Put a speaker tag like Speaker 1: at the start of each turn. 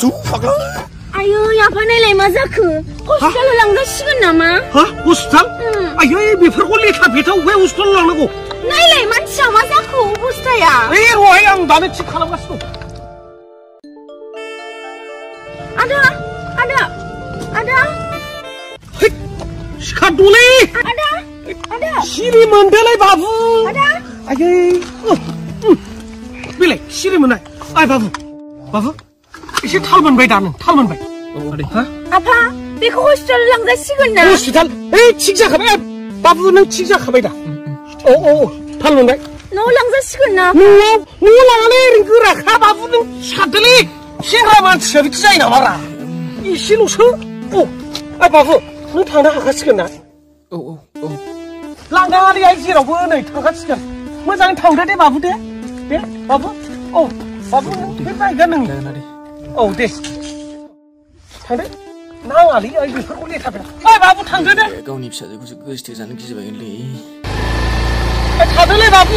Speaker 1: थु फाग्ला
Speaker 2: आयो आफानायलाय मा जाखो हस्पिटालाव लांजासिगोन नामा
Speaker 1: हा हस्पिटाल आयै बेफोरखौ लेखा बेथा अबे हस्पिटालाव लांनांगौ
Speaker 2: नायलाय मानसिया मा जाखो अबस्थाया
Speaker 1: ए रहाय आं दानो थिक खालामगासिनो दं
Speaker 2: आदा आदा आदा
Speaker 1: है सिखारदोलै
Speaker 2: आदा आदा
Speaker 1: सिरि मोनदोलै बाबु
Speaker 2: आदा
Speaker 1: आयै बेलाय सिरि मोननाय आय बाबु बाबु एसे थाल मोनबाय दा नों थाल मोनबाय हा
Speaker 2: आफा बेखौ हस्पिटालाव लांजासिगोन ना
Speaker 1: हस्पिटाल ओइ थिक जाखाबाय बाबु नों थिक जाखाबाय दा औ थाल मोनबाय
Speaker 2: न'आव लांजासिगोन ना
Speaker 1: न'आव लाङालै ओरैनो गोराखा बाबु नों सिखारदोलै सेंग्रा मानसिया बिदि जायो नामा रा एसेल'सो आय बाबु नों थांनो हाखासिगोन ना औ लांदाङालै आइ जेरावबो नै थांखासिगोन मोजाङै थांदो दे बाबु दे बाबु बाबु नों बे बाइकआ नों औ दे थांदो नाङालै आइ बेफोरखौ लेखा बेला ओइ बाबु थांदो दे
Speaker 3: गावनि फिसाजोखौसो गोसथो जानो गिबायगोनलै
Speaker 1: थादोलै बाबु